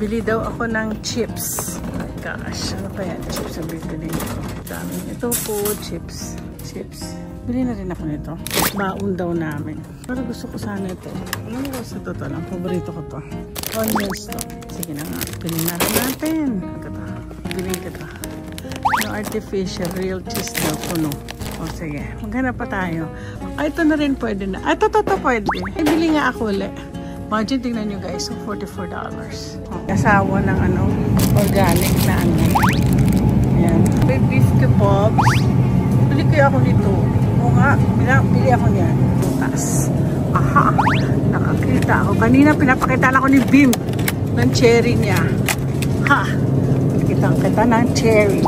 Bili daw ako ng chips. Oh my gosh, ano kaya chips ang bibili ko? Dami. Ito po, chips. Chips. Bili na rin ako nito. Baon daw namin. Pero gusto ko sana ito. Ano ko sa totoo lang? Paborito ko to. Onions to. Sige na nga. Bili na rin natin. Bili ka to. No artificial, real cheese daw puno. O sige. Maghanap pa tayo. Ay, ito na rin pwede na. Ay, ito pwede. Ay, bili nga ako ulit. Imagine, tingnan nyo guys. So, $44. Kasawa ng ano, organic na ano. Ayan. May beef kebabs. Bili kaya ako nito. Oo nga, bili ako niyan. Butas. Aha, nakakita ako. Kanina pinapakita ako ni Bim ng cherry niya. Ha, nakita kita ng cherry.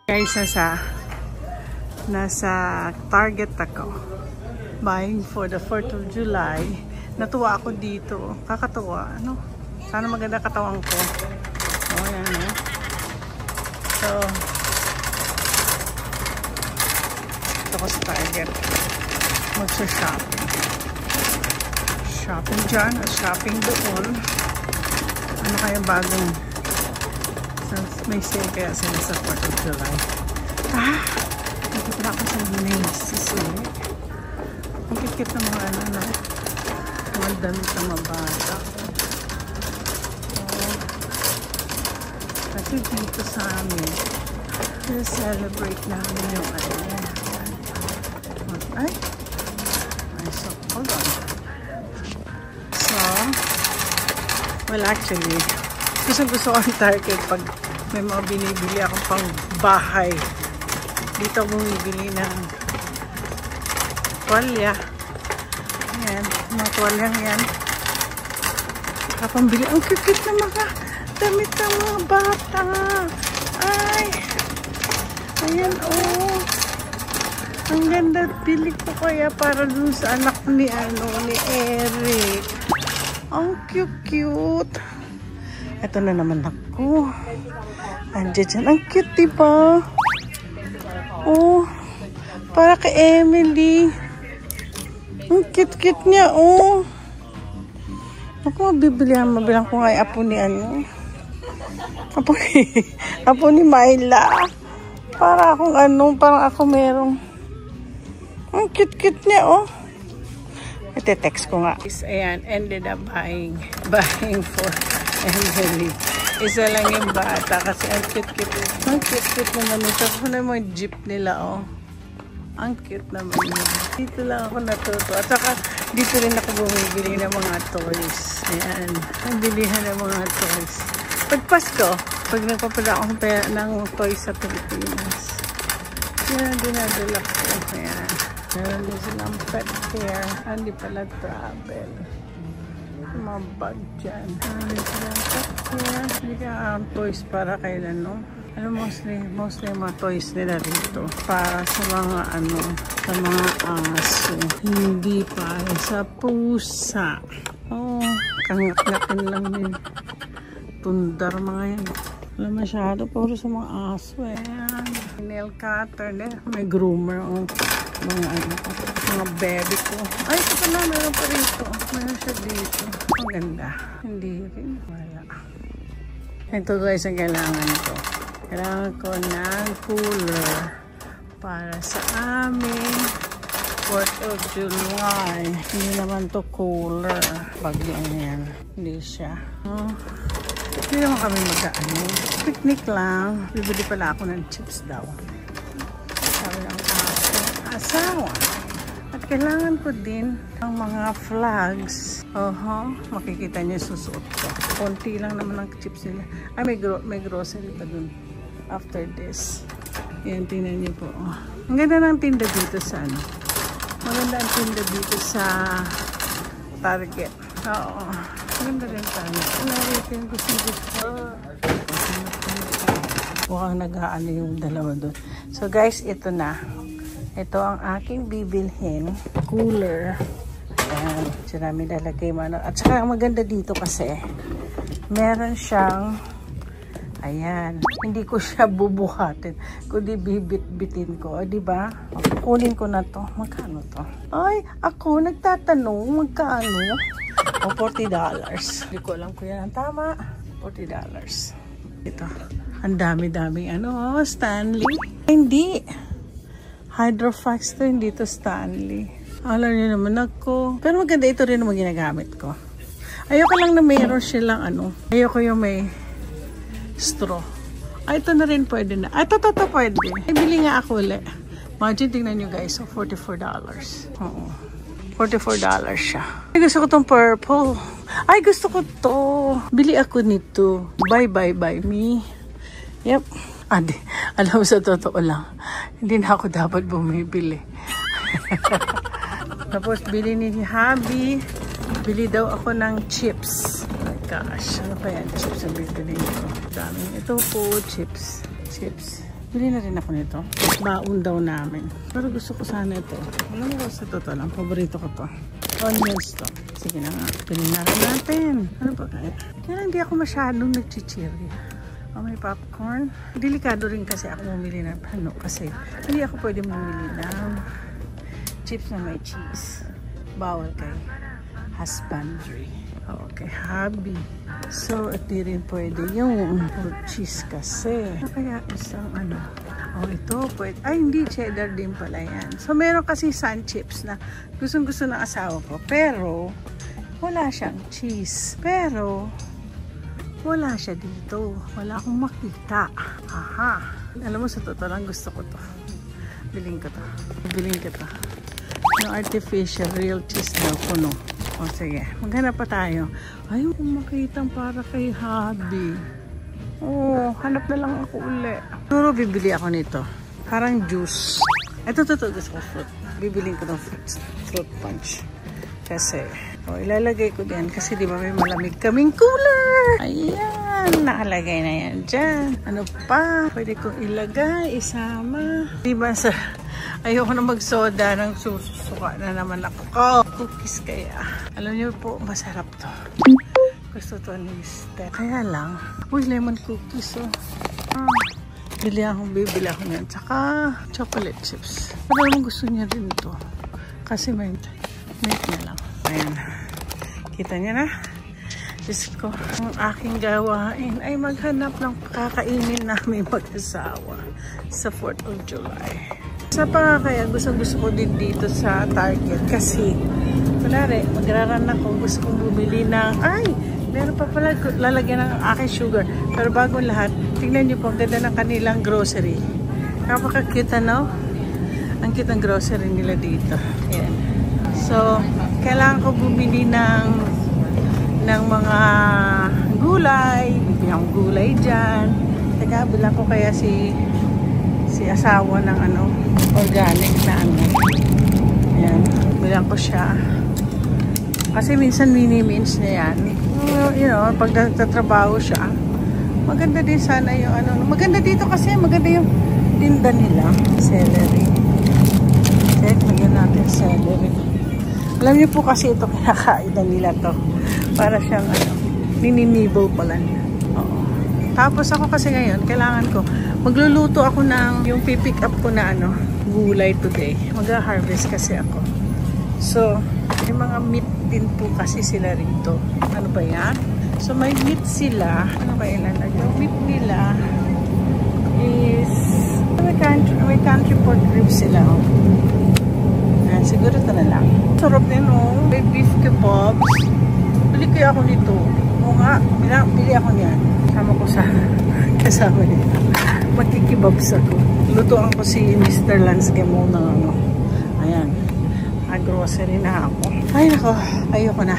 Guys, nasa Target ako. Buying for the 4th of July. Natuwa ako dito. Kakatuwa, ano? Sana maganda katawan ko. Oh, yan, eh. So, ito ko sa Target. Magsa-shopping. Shopping dyan at shopping doon. Ano kaya bagong may sale kaya sila sa 4th of July. Ah! Nakita ako sa Macy's ulit. Ang kikit ng mga ano, mga damit na mabata. Kasi dito sa amin, celebrate namin yung ano. Ay, so, hold on. So, well actually, gusto ko ang Target pag may mga binibili akong pang bahay. Dito bumibili ng tuwalya. Ayan, mga tuwalyang yan. Kapambili, ang cute na mga damit ng mga bata. Ay, ayan, oh. Ang ganda. Bili ko kaya para dun sa anak ni Eric. Ang cute. Ito na naman ako. Andiyan dyan. Ang cute, diba? Oh, para kay Emily. Ang cute niya, oh. Ako, mabilang ko nga yung apo ni ano. Apo ni Myla. Para akong ano, parang ako merong. Ang cute niya, oh. Ite-text ko nga. Ayan, ended up buying for Emily. Isa lang yung bata kasi ang cute. Ang cute naman ito. Kung na yung mga jeep nila, oh. Ang cute naman yun. Dito lang ako natuto. At saka, dito rin ako bumibili ng mga toys. Ayan. Ang bilihan ng mga toys. Pag Pasko, pag nagpapada ako ng toys sa Pilipinas. Yan, dinadala ko. Ayan. Meron din silang pet care. Hindi pala travel. Mga bag dyan. Meron din silang pet care. Hindi ka toys para kailan, no? Ano, mostly mga toys nila dito. Para sa mga ano, sa mga aso. Hindi para sa pusa. Oh, kangat-ngatin lang din. Tundar mga yan. Wala masyado, puro sa mga aso eh. Ayan. Nail cutter, may groomer. Oh. Mga baby ko. Ay, ito pala, meron pa rito. Meron siya dito. Ang ganda. Hindi rin. Wala. Ito guys, ang kailangan ko. Kailangan ko ng cooler para sa aming 4th of July. Hindi naman to cooler. Bagyo yan. Hindi siya. Oh. Hindi naman kami mag-ano. Picnic lang. Bibili pala ako ng chips daw. Sabi lang asawa. At kailangan ko din ang mga flags. Makikita niyo susuot ko. Konti lang naman ang chips nila. Ay, may grocery pa dun. After this. Yan, tingnan niyo po. Oh. Ang ganda ng tinda dito sa ano. Maganda ang tinda dito sa Target. Oo. Maganda rin tayo. Naritin ko gusto. Mukhang nag-aano yung dalawa doon. So guys, ito na. Ito ang aking bibilhin. Cooler. Ayan. Diyan namin lalagay mo. At saka maganda dito kasi meron siyang Ayan. Hindi ko siya bubuhatin. Kundi bibit-bitin ko. Di ba? Kunin ko na to. Magkano to? Ay, ako nagtatanong. Magkano? O, $40. Hindi ko alam kung yan ang tama. $40. Ito. Ang dami-daming ano. Stanley. Hindi. Hydrofax to. Hindi to Stanley. Alam niyo naman ako. Pero maganda ito rin ang ginagamit ko. Ayoko lang na mayroon silang ano. Ayoko yung may straw. Ay, ito na rin pwede na. Ay, ito pwede. Ay, bili nga ako ulit. Imagine, tingnan nyo guys. So, $44. Oo. $44 siya. Ay, gusto ko tong purple. Ay, gusto ko to. Bili ako nito. Bye me. Yep. Alam mo, sa totoo lang. Hindi na ako dapat bumibili. Tapos, bili ni Habi. Bili daw ako ng chips. Oh my gosh. Ano pa yan? Chips ang bibili ko. Daming ito po. Chips. Bili na rin ako nito. Baon daw namin. Pero gusto ko sana ito. Alam mo, sa totoo lang. Paborito ko to. Onions to. Sige na nga. Bili na rin natin. Ano ba kaya? Kaya hindi ako masyadong nagchichiri. Oh, may popcorn. Delikado rin kasi ako bumili ng ano. Kasi hindi ako pwede bumili ng chips na may cheese. Bawal kay husbandry. Okay, Habi. So, ito rin pwede yung cheese kasi. Kaya isang ano. Oh, ito pwede. Ay, hindi. Cheddar din pala yan. So, meron kasi sun chips na gustong-gusto ng asawa ko. Pero, wala siyang cheese. Pero, wala siya dito. Wala akong makita. Aha. Alam mo, sa totoo lang gusto ko to. Biling ko to. Yung artificial real cheese daw puno. O sige, maghanap pa tayo. Ayaw kong makitang para kay Habi. Oh, hanap na lang ako uli. Siguro bibili ako nito. Parang juice. Ito, gusto ko fruit. Bibiling ko ng fruit punch. Kasi, ilalagay ko din. Kasi di ba may malamig kaming cooler. Ayan, nakalagay na yan dyan. Ano pa? Pwede kong ilagay, isama. Di ba sa... Ayoko na magsoda ng susuka na naman ako. Cookies kaya. Alam niyo po, masarap to. Gusto to ni Steph. Kaya lang, lemon cookies oh. Bibili ako niyan. Tsaka chocolate chips. Pero alam gusto niya rin to. Kasi may na lang. Ayan. Kita niya na. Diyos ko, ang aking gawain ay maghanap ng kakainin namin mag-asawa sa 4th of July. Sa pa kaya gusto ko din dito sa Target kasi kunwari magraran ako, gusto kong bumili ng meron pa pala lalagyan ng aking sugar. Pero bago lahat, tingnan niyo po ang ganda ng kanilang grocery. Napaka-cute ano? Ang cute ng grocery nila dito. Ayan. So, kailangan ko bumili ng mga gulay. Bibili akong gulay dyan. Teka, bilang ko kaya si asawa ng ano, organic na ano. Ayan, bilang ko siya. Kasi minsan mini-mince niya yan. You know, pag nagtatrabaho siya, maganda din sana yung ano. Maganda dito kasi, maganda yung tinda nila. Celery. Okay, maganda natin celery. Alam niyo po kasi ito kinakain na nila to. Para siyang ano, mini-nibble pala niya. Oo. Tapos ako kasi ngayon, kailangan ko, magluluto ako ng, yung pipick up ko na ano, gulay today. Mag-harvest kasi ako. So, may mga meat din po kasi sila rito. Ano ba yan? So, may meat sila. Ano ba ilalagay? Yung meat nila is, may country pork ribs sila. Oh. Ayan, siguro ito na lang. Sarap din, oh. May beef kebabs. Bili kaya ako nito. Oo nga, bili ako niyan. Sama ko sa kasama nito. Magkikibabs ako. Lutuan ko si Mr. Lansky mo ng ano. Ayan. Grocery na ako. Ay nako, ayoko na.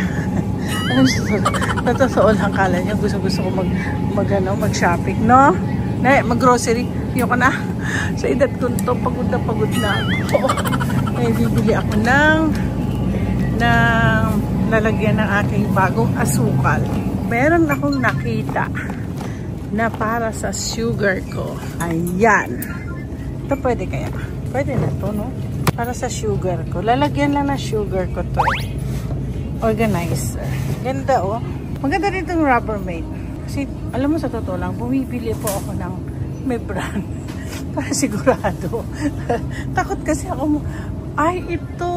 Totoo lang, kala niya gusto ko mag-shopping, no? Mag-grocery. Ayoko na. Sa edad ko to, pagod na ako. Ay, bibili ako ng lalagyan ng aking bagong asukal. Meron akong nakita na para sa sugar ko. Ayan. Ito pwede kaya? Pwede na to, no? Para sa sugar ko. Lalagyan lang na sugar ko to. Organizer. Ganda, oh. Maganda rin itong Rubbermaid. Kasi, alam mo sa totoo lang, bumibili po ako ng may brand. Para sigurado. Takot kasi ako, ay ito,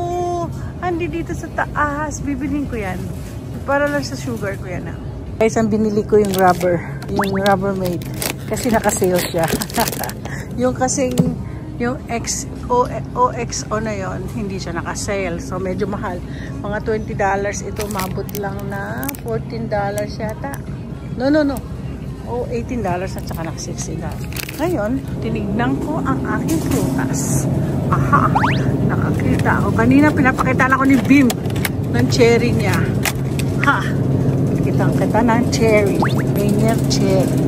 andi dito sa taas, bibilin ko yan. Para lang sa sugar ko yan. Guys, ang binili ko yung Rubbermaid. Kasi nakasale siya. Yung kasing, yung OXO na yon hindi siya nakasale. So, medyo mahal. Mga $20 ito, mabot lang na $14 yata. No. O, $18 at saka naka-$60. Ngayon, tinignan ko ang aking prutas. Aha! Nakakita ako. Kanina pinapakita na ako ni Bim ng cherry niya. Ha! Kitang-kita ng cherry. Rainier cherry.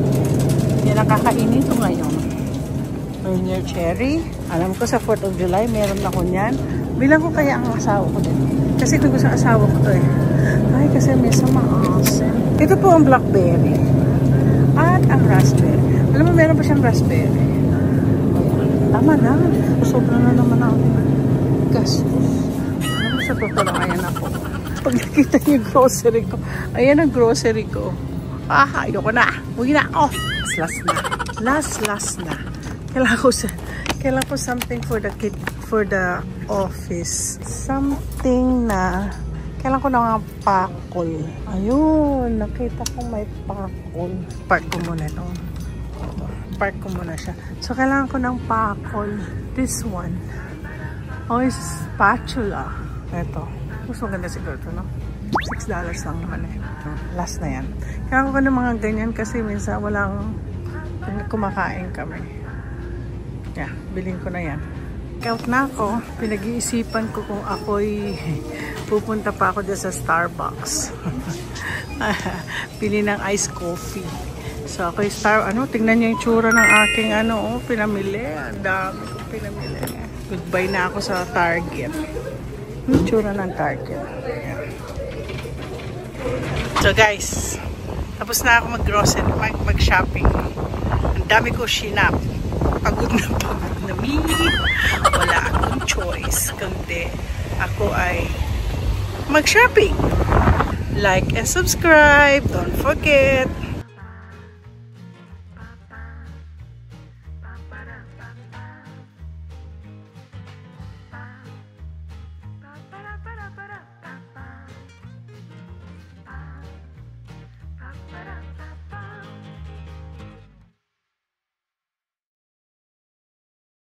Yan ang kakainin ko ngayon. Rainier cherry. Alam ko sa 4th of July, meron ako niyan. Bilang ko kaya ang asawa ko din. Kasi kung gusto asawa ko to eh. Ay, kasi may maasim. Ito po ang blackberry. At ang raspberry. Alam mo, meron pa siyang raspberry. Tama na. Sobra na naman ako. Gastos. Alam mo, sa totoo lang, ayan ako. Pag nakita niyo yung grocery ko, ayan ang grocery ko. Ayoko na. Uwi na ako. Last na. Last na. Kailangan ko something for the kid, for the office. Something na kailangan ko na nga pakol. Ayun, nakita ko may pakol. Park ko muna ito. Park ko muna siya. So, kailangan ko ng pakol. This one. Oh, is spatula. Ito. Mas maganda siguro ito, no? $6 lang naman eh. Last na yan. Kailangan ko ng mga ganyan kasi minsan walang kumakain kami. Yeah, bilhin ko na yan. Out na ako. Pinag-iisipan ko kung ako'y pupunta pa ako dyan sa Starbucks. Pili ng iced coffee. So ako'y tingnan niyo yung tsura ng aking pinamili. Ang dami kong pinamili. Goodbye na ako sa Target. Yung tsura ng Target. So guys, tapos na ako mag-grocery, mag-shopping. Ang dami ko shinap. Pagod na me. Wala akong choice. Kundi ako ay mag-shopping. Like and subscribe. Don't forget.